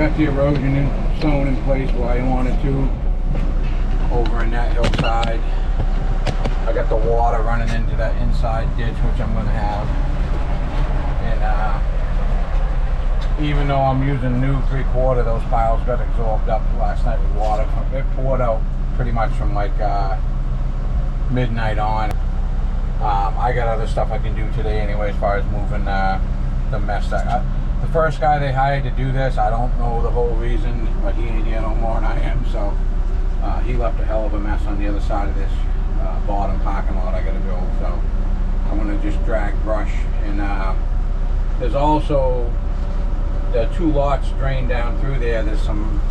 got the erosion stone in place where I wanted to, over in that hillside. I got the water running into that inside ditch, which I'm going to have. And even though I'm using new 3/4, those piles got absorbed up last night with water. It poured out pretty much from like midnight on. I got other stuff I can do today anyway, as far as moving the mess. The first guy they hired to do this, I don't know the whole reason, but he ain't here no more than I am, so he left a hell of a mess on the other side of this bottom parking lot I gotta build. So I'm gonna just drag brush, and there's also the 2 lots drained down through there. There's some,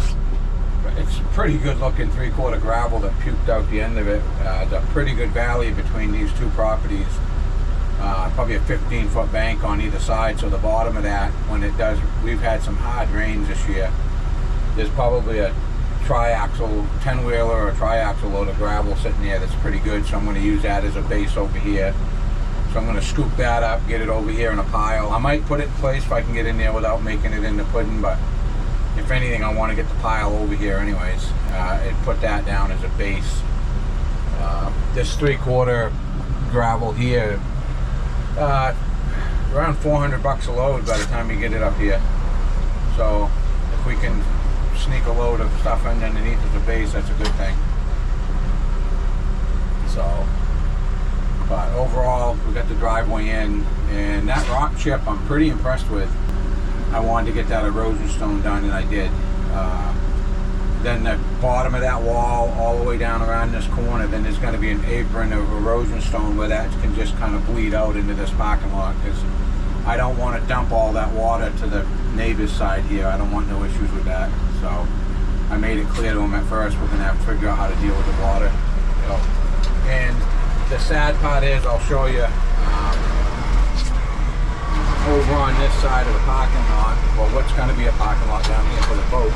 it's pretty good looking 3/4 gravel that puked out the end of it. It's a pretty good valley between these 2 properties. Probably a 15-foot bank on either side, so the bottom of that, when it does, we've had some hard rains this year, there's probably a triaxle, 10-wheeler or a triaxle load of gravel sitting there that's pretty good, so I'm going to use that as a base over here. So I'm going to scoop that up, get it over here in a pile. I might put it in place if I can get in there without making it into pudding, but if anything, I want to get the pile over here anyways, and put that down as a base. This 3/4 gravel here, around $400 a load by the time you get it up here. So if we can sneak a load of stuff in underneath as a base, that's a good thing. So, but overall, we got the driveway in, and that rock chip I'm pretty impressed with. I wanted to get that erosion stone done, and I did. Then the bottom of that wall, all the way down around this corner, then there's going to be an apron of erosion stone where that can just kind of bleed out into this parking lot, because I don't want to dump all that water to the neighbor's side here. I don't want no issues with that. So I made it clear to them at first we're going to have to figure out how to deal with the water. And the sad part is, I'll show you over on this side of the parking lot, well, what's going to be a parking lot down here for the boat.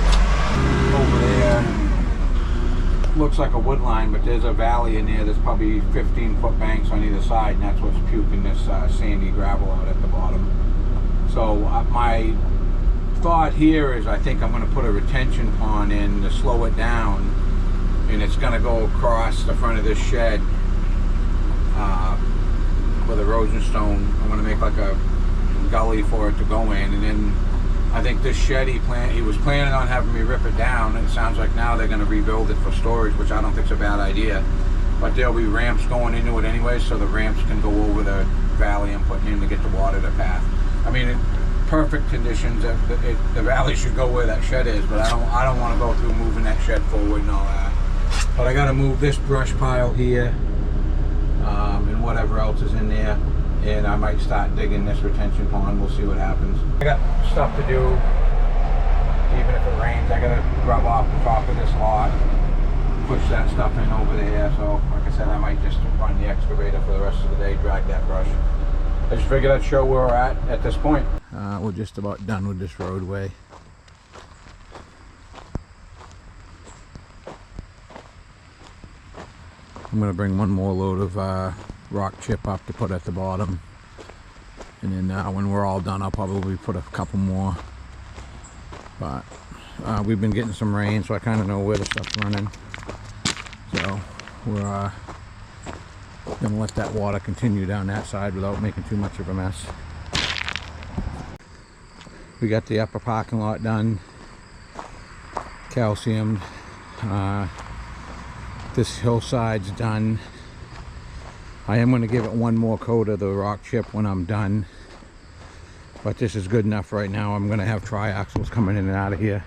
Over there looks like a wood line, but there's a valley in there. There's probably 15-foot banks on either side, and that's what's puking this sandy gravel out at the bottom. So my thought here is, I think I'm going to put a retention pond in to slow it down, and it's going to go across the front of this shed with erosion stone. I'm going to make like a gully for it to go in, and then I think this shed he was planning on having me rip it down, and it sounds like now they're going to rebuild it for storage, which I don't think is a bad idea. But there'll be ramps going into it anyway, so the ramps can go over the valley I'm putting in to get the water to path. I mean, perfect conditions. The valley should go where that shed is, but I don't want to go through moving that shed forward and all that. But I got to move this brush pile here, and whatever else is in there. And I might start digging this retention pond. We'll see what happens. I got stuff to do. Even if it rains, I gotta rub off the top of this lot, push that stuff in over there. So, like I said, I might just run the excavator for the rest of the day, drag that brush. I just figured I'd show where we're at this point. We're just about done with this roadway. I'm gonna bring one more load of rock chip up to put at the bottom, and then when we're all done, I'll probably put a couple more. But we've been getting some rain, so I kind of know where the stuff's running, so we're gonna let that water continue down that side without making too much of a mess. We got the upper parking lot done, calciumed. This hillside's done. I am going to give it one more coat of the rock chip when I'm done, but this is good enough right now. I'm going to have triaxles coming in and out of here.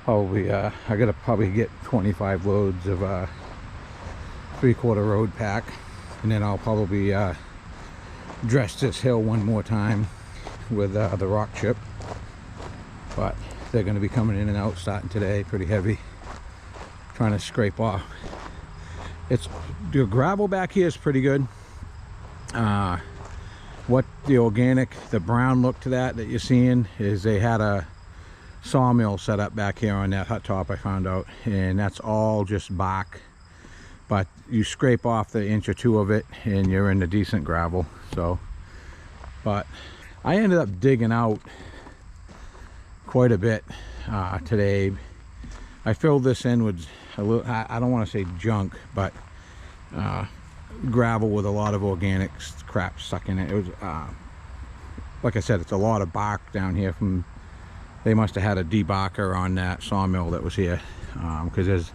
Probably I got to probably get 25 loads of 3/4 road pack, and then I'll probably dress this hill one more time with the rock chip. But they're going to be coming in and out starting today, pretty heavy, trying to scrape off. It's the gravel back here is pretty good. What the organic, the brown look to that you're seeing is they had a sawmill set up back here on that hut top, I found out, and that's all just bark. But you scrape off the inch or two of it and you're in the decent gravel. So, but I ended up digging out quite a bit today. I filled this in with a little, I don't want to say junk, but gravel with a lot of organic crap stuck in it. It was like I said, it's a lot of bark down here from, they must have had a debarker on that sawmill that was here, because there's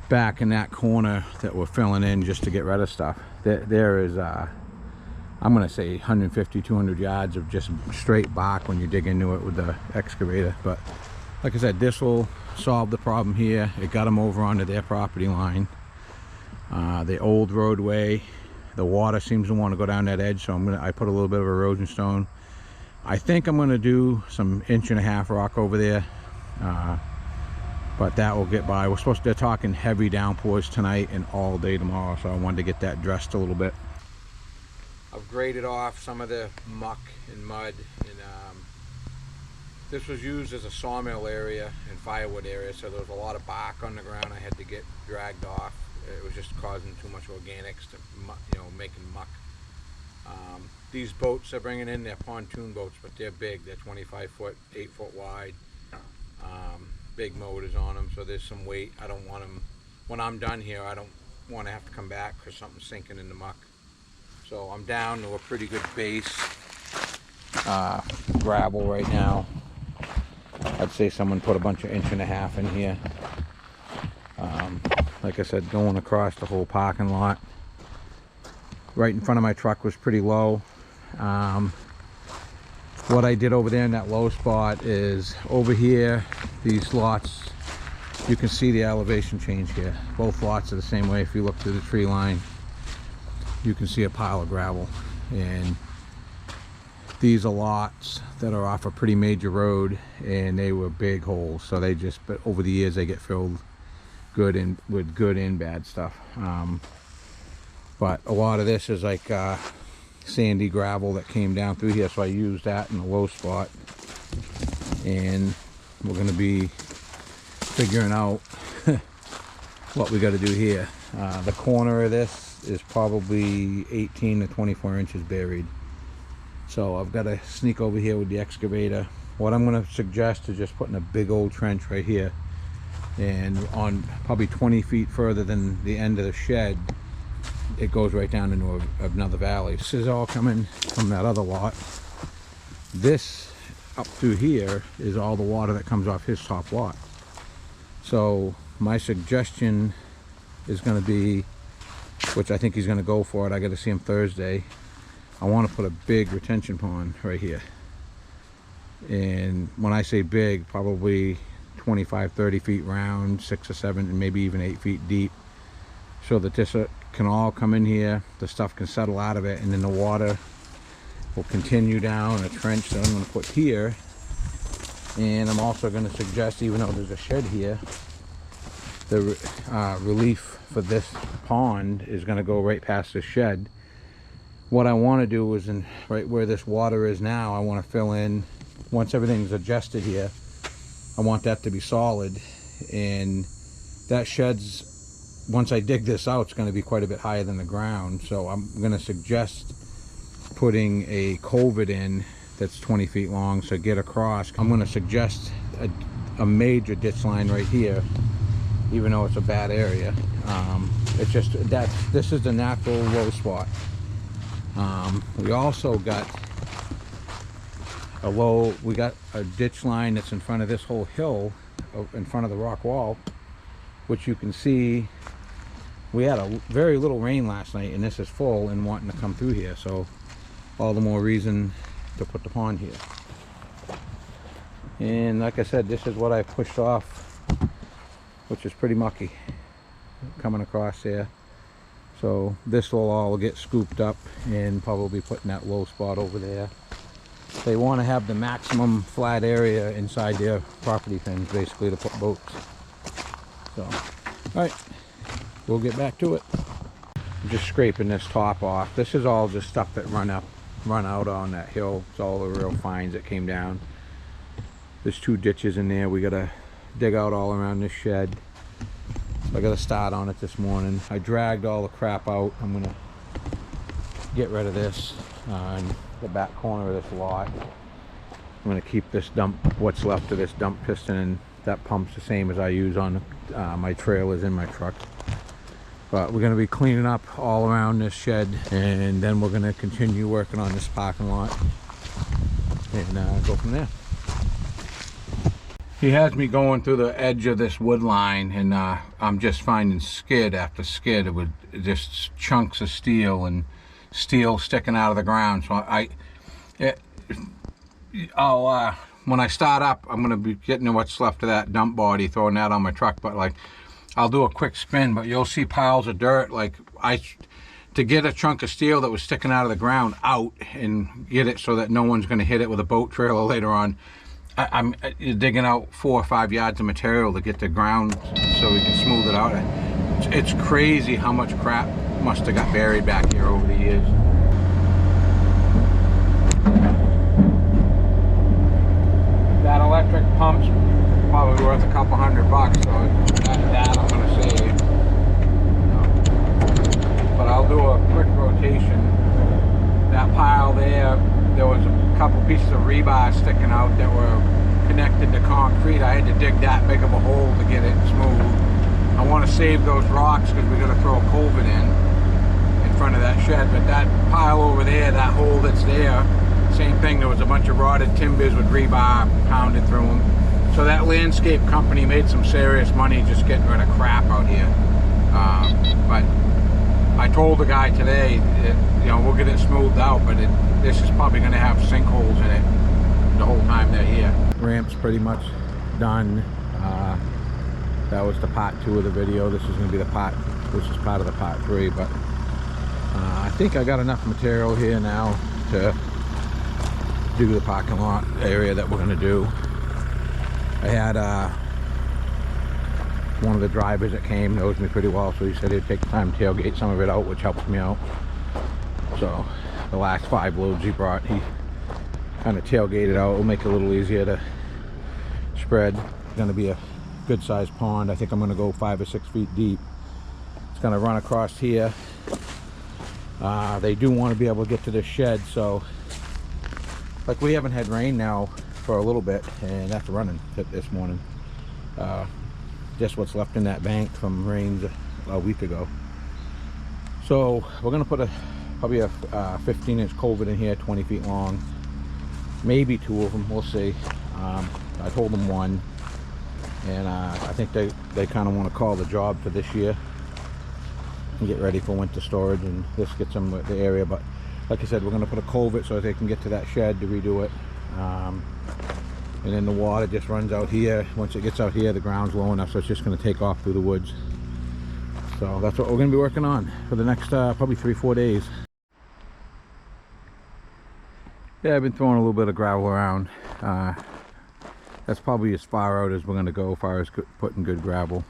back in that corner that we're filling in just to get rid of stuff. There is I'm gonna say 150, 200 yards of just straight bark when you dig into it with the excavator. But like I said, this will solve the problem here. It got them over onto their property line. The old roadway, the water seems to want to go down that edge, so I put a little bit of erosion stone. I think I'm going to do some 1.5 inch rock over there, but that will get by. They're talking heavy downpours tonight and all day tomorrow, so I wanted to get that dressed a little bit. I've graded off some of the muck and mud, and this was used as a sawmill area and firewood area, so there was a lot of bark on the ground I had to get dragged off. It was just causing too much organics to, making muck. These boats they're bringing in, they're pontoon boats, but they're big. They're 25 foot, 8 foot wide. Big motors on them, so there's some weight. I don't want them, when I'm done here, I don't want to have to come back because something's sinking in the muck. So I'm down to a pretty good base gravel right now. I'd say someone put a bunch of 1.5 inch in here. Like I said, going across the whole parking lot. Right in front of my truck was pretty low. What I did over there in that low spot is over here, these lots, you can see the elevation change here. Both lots are the same way. If you look through the tree line, you can see a pile of gravel. And these are lots that are off a pretty major road, and they were big holes. So they just, but over the years, they get filled with good and bad stuff. But a lot of this is like sandy gravel that came down through here, so I used that in the low spot. And we're going to be figuring out what we got to do here. The corner of this is probably 18 to 24 inches buried, so I've got to sneak over here with the excavator. What I'm going to suggest is just putting a big old trench right here, and on probably 20 feet further than the end of the shed, it goes right down into another valley. This is all coming from that other lot. This up through here is all the water that comes off his top lot. So my suggestion is going to be, which I think he's going to go for it, I got to see him Thursday, I want to put a big retention pond right here. And when I say big, probably 25, 30 feet round, 6 or 7, and maybe even 8 feet deep, so that this can all come in here, the stuff can settle out of it, and then the water will continue down a trench that I'm going to put here. And I'm also going to suggest, even though there's a shed here, the relief for this pond is going to go right past the shed. What I want to do is, right where this water is now, I want to fill in, once everything's adjusted here, I want that to be solid. And that shed's, once I dig this out, it's going to be quite a bit higher than the ground. So I'm going to suggest putting a culvert in that's 20 feet long, so get across. I'm going to suggest a major ditch line right here, even though it's a bad area. It's just that this is the natural low spot. We also got we got a ditch line that's in front of this whole hill, in front of the rock wall, which you can see. We had a very little rain last night, and this is full and wanting to come through here, so all the more reason to put the pond here. And like I said, this is what I pushed off, which is pretty mucky coming across there. So this will all get scooped up and probably put in that low spot over there. They want to have the maximum flat area inside their property things, basically, to put boats. So, all right, we'll get back to it. I'm just scraping this top off. This is all just stuff that run out on that hill. It's all the real fines that came down. There's 2 ditches in there. We gotta dig out all around this shed. I gotta start on it this morning. I dragged all the crap out. I'm gonna get rid of this in the back corner of this lot. I'm going to keep this dump, what's left of this dump piston, and that pump's the same as I use on my trailers in my truck. But we're going to be cleaning up all around this shed, and then we're going to continue working on this parking lot and go from there. He has me going through the edge of this wood line, and I'm just finding skid after skid with just chunks of steel and steel sticking out of the ground. So I'll when I start up, I'm going to be getting what's left of that dump body, throwing that on my truck. But like, I'll do a quick spin, but you'll see piles of dirt. Like, to get a chunk of steel that was sticking out of the ground out and get it so that no one's going to hit it with a boat trailer later on, I'm digging out 4 or 5 yards of material to get the ground so we can smooth it out. It's crazy how much crap must have got buried back here over the years. That electric pump's probably worth a couple $100, so that I'm gonna save. But I'll do a quick rotation. That pile there was a couple pieces of rebar sticking out that were connected to concrete. I had to dig that big of a hole to get it smooth. I want to save those rocks because we're going to throw a culvert in front of that shed. But that pile over there, that hole that's there, same thing. There was a bunch of rotted timbers with rebar pounded through them. So that landscape company made some serious money just getting rid of crap out here. But I told the guy today that, you know, we'll get it smoothed out, but this is probably going to have sinkholes in it the whole time they're here. Ramp's pretty much done. That was the part 2 of the video. This is going to be the part, this is part of the part 3, but I think I got enough material here now to do the parking lot area that we're going to do. I had one of the drivers that came knows me pretty well, so he said he'd take the time to tailgate some of it out, which helps me out. So the last 5 loads he brought, he kind of tailgated out. It'll make it a little easier to spread. It's going to be a good sized pond. I think I'm going to go 5 or 6 feet deep. It's going to run across here. They do want to be able to get to this shed, so like we haven't had rain now for a little bit, and that's running this morning. Just what's left in that bank from rains a week ago. So we're going to put probably a 15-inch culvert in here, 20 feet long, maybe 2 of them, we'll see. I told them 1, and I think they kind of want to call the job for this year and get ready for winter storage, and this gets them the area. But like I said, we're going to put a culvert so they can get to that shed to redo it. And then the water just runs out here. Once it gets out here, the ground's low enough, so it's just going to take off through the woods. So that's what we're going to be working on for the next probably 3-4 days. Yeah, I've been throwing a little bit of gravel around. That's probably as far out as we're going to go as far as putting good gravel.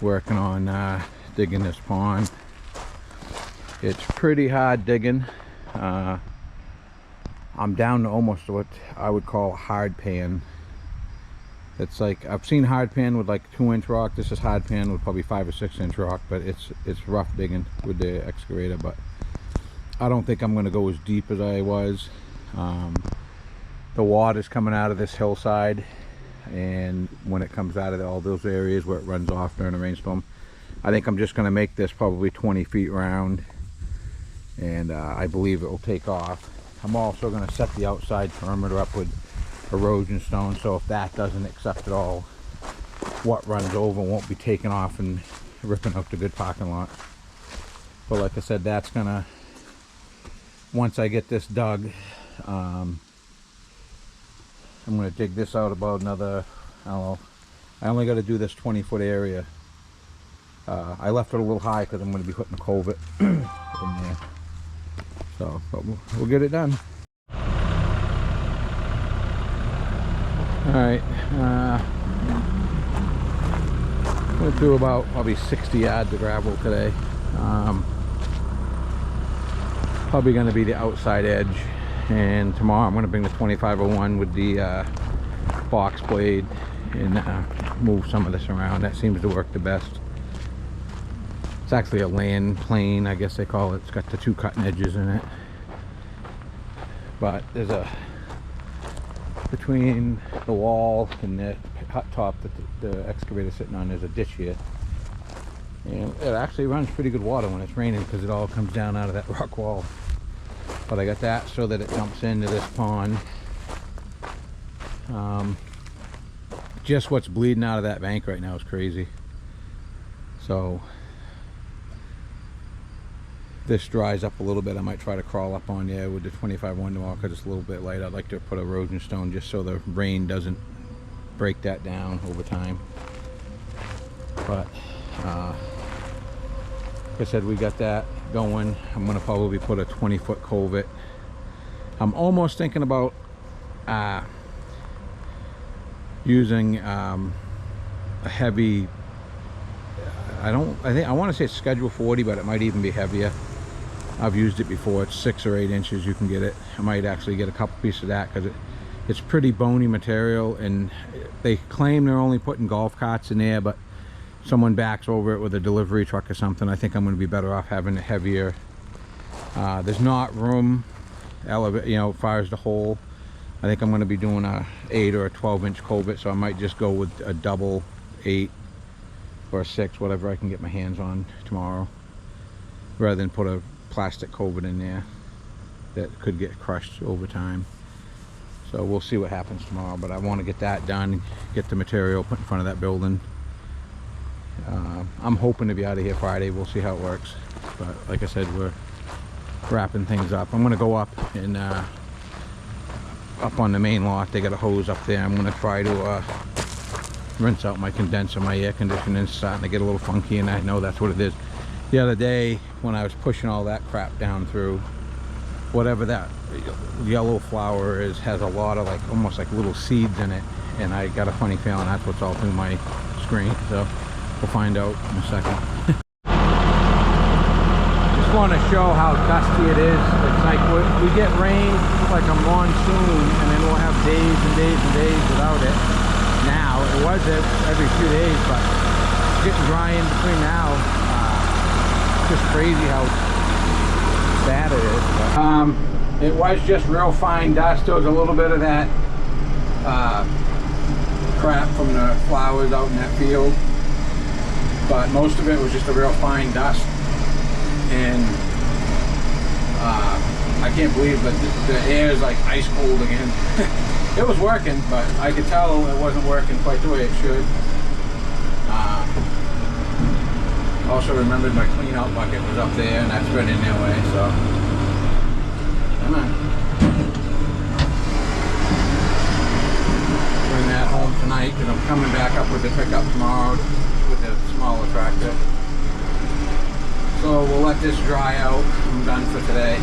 Working on digging this pond. It's pretty hard digging. I'm down to almost what I would call hard pan. It's like, I've seen hard pan with like 2-inch rock. This is hard pan with probably 5 or 6-inch rock, but it's rough digging with the excavator. But I don't think I'm going to go as deep as I was. The water's coming out of this hillside, and when it comes out of all those areas where it runs off during a rainstorm, I think I'm just going to make this probably 20 feet round, and I believe it will take off. I'm also going to set the outside perimeter up with erosion stone, so if that doesn't accept at all, what runs over won't be taken off and ripping out the good parking lot. But like I said, that's gonna, once I get this dug, I'm going to dig this out about another, I don't know, I only got to do this 20-foot area. I left it a little high because I'm going to be putting a culvert in there. So, but we'll get it done. Alright, went through about probably 60 yards of gravel today. Probably going to be the outside edge, and tomorrow I'm going to bring the 2501 with the box blade and move some of this around. That seems to work the best. It's actually a land plane, I guess they call it. It's got the 2 cutting edges in it. But there's a between the wall and the hot top that the excavator's sitting on. There's a ditch here, and it actually runs pretty good water when it's raining because it all comes down out of that rock wall. But I got that so that it dumps into this pond. Just what's bleeding out of that bank right now is crazy. So this dries up a little bit, I might try to crawl up on there with the 25-1 tomorrow because it's a little bit light. I'd like to put a erosion stone just so the rain doesn't break that down over time. But like I said, we got that going. I'm gonna probably put a 20-foot culvert. I'm almost thinking about using a heavy, I want to say it's schedule 40, but it might even be heavier. I've used it before. It's 6 or 8 inches. You can get it. I might actually get a couple pieces of that because it's pretty bony material, and they claim they're only putting golf carts in there, but someone backs over it with a delivery truck or something. I think I'm going to be better off having it heavier. There's not room, as far as the hole. I think I'm going to be doing a 8 or a 12-inch culvert, so I might just go with a double 8 or a 6, whatever I can get my hands on tomorrow, rather than put a plastic culvert in there that could get crushed over time. So we'll see what happens tomorrow, but I want to get that done, get the material put in front of that building. I'm hoping to be out of here Friday. We'll see how it works, but like I said, we're wrapping things up. I'm going to go up and up on the main lot. They got a hose up there. I'm going to try to rinse out my condenser. My air conditioning is starting to get a little funky, and I know that's what it is. The other day when I was pushing all that crap down through, whatever that yellow flower is has a lot of almost like little seeds in it, and I got a funny feeling that's what's all through my screen. So we'll find out in a second. Just want to show how dusty it is. It's like we get rain like a monsoon, and then we'll have days and days and days without it. Now it was every few days, but it's getting dry in between now. Just crazy how bad it is. But, it was just real fine dust. There was a little bit of that crap from the flowers out in that field, but most of it was just a real fine dust. And I can't believe that the air is like ice cold again. It was working, but I could tell it wasn't working quite the way it should. Also remembered my clean out bucket was up there, and that's been in their way, so come on. Bring that home tonight because I'm coming back up with the pickup tomorrow with the smaller tractor. So we'll let this dry out. I'm done for today.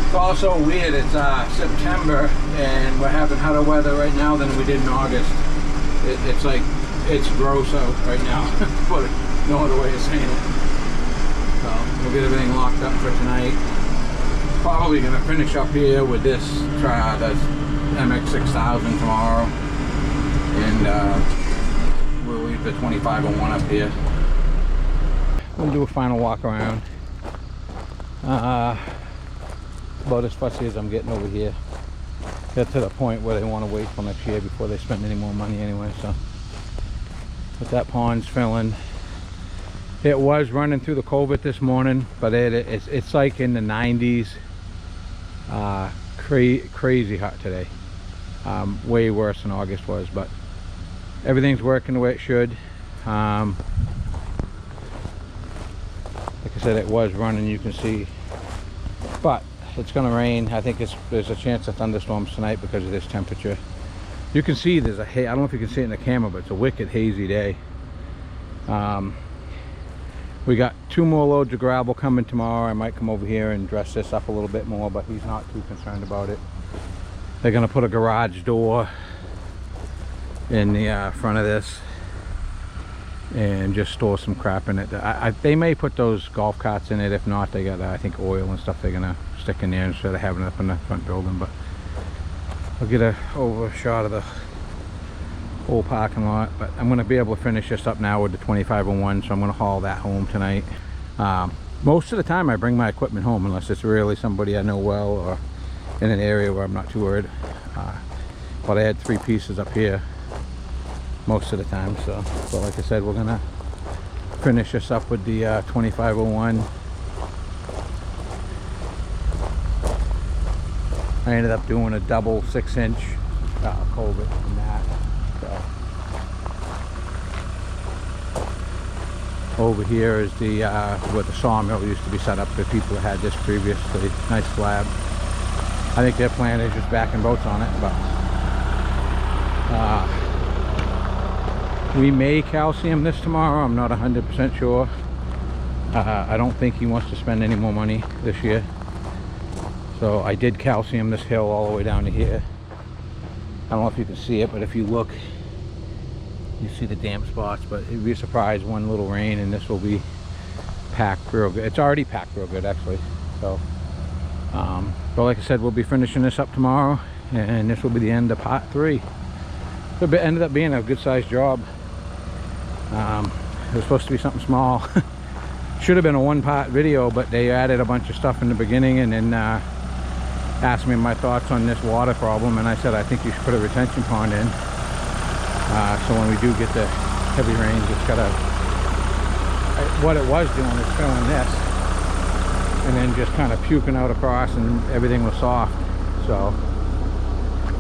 It's also weird, it's September and we're having hotter weather right now than we did in August. It's like, it's gross out right now, but no other way of saying it. So we'll get everything locked up for tonight. Probably gonna finish up here with this MX6000 tomorrow, and we'll leave the 25-1 up here. We'll do a final walk around. About as fussy as I'm getting over here. Get to the point where they want to wait till next year before they spend any more money anyway. So, but that pond's filling. It was running through the culvert this morning, but it's like in the 90s. Crazy hot today. Way worse than August was, but everything's working the way it should. Like I said, it was running, you can see, but it's gonna rain. I think there's a chance of thunderstorms tonight because of this temperature. You can see there's I don't know if you can see it in the camera, but it's a wicked hazy day. We got 2 more loads of gravel coming tomorrow. I might come over here and dress this up a little bit more, but he's not too concerned about it. They're gonna put a garage door in the front of this and just store some crap in it. They may put those golf carts in it. If not, they got I think oil and stuff they're gonna stick in there instead of having it up in the front building. But I'll get a shot of the whole parking lot. But I'm gonna be able to finish this up now with the 25-1, so I'm gonna haul that home tonight. Most of the time I bring my equipment home unless it's really somebody I know well, or in an area where I'm not too worried. But I had 3 pieces up here most of the time, so like I said, we're gonna finish this up with the 2501. I ended up doing a double 6-inch culvert from that. So over here is the where the sawmill used to be set up. The people who had this previously. Nice slab. I think their plan is just backing boats on it, but we may calcium this tomorrow. I'm not 100% sure. I don't think he wants to spend any more money this year. So I did calcium this hill all the way down to here. I don't know if you can see it, but if you look, you see the damp spots, but you'd be surprised, one little rain and this will be packed real good. It's already packed real good, actually. So, but like I said, we'll be finishing this up tomorrow, and this will be the end of part 3. It ended up being a good sized job. It was supposed to be something small. Should have been a 1-part video, but they added a bunch of stuff in the beginning and then asked me my thoughts on this water problem, and I said I think you should put a retention pond in. So when we do get the heavy rains, it's gotta, what it was doing is filling this and then just kind of puking out across, and everything was soft. So,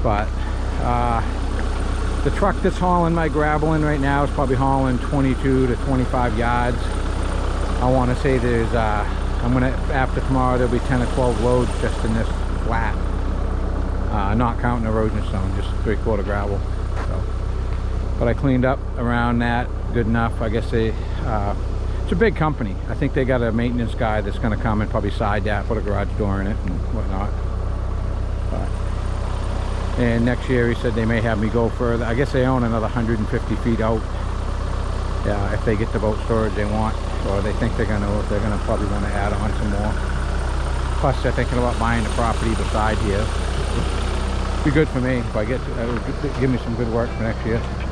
but the truck that's hauling my gravel in right now is probably hauling 22 to 25 yards. I want to say there's I'm gonna, after tomorrow, there'll be 10 or 12 loads just in this flat, not counting erosion stone, just 3/4 gravel. So, but I cleaned up around that good enough. I guess they it's a big company. I think they got a maintenance guy that's going to come and probably side that, put a garage door in it and whatnot. But, and next year he said they may have me go further. I guess they own another 150 feet out. Yeah, if they get the boat storage they want, or they think they're gonna probably want to add on some more. Plus they're thinking about buying the property beside here. Be good for me if I get to, give me some good work for next year.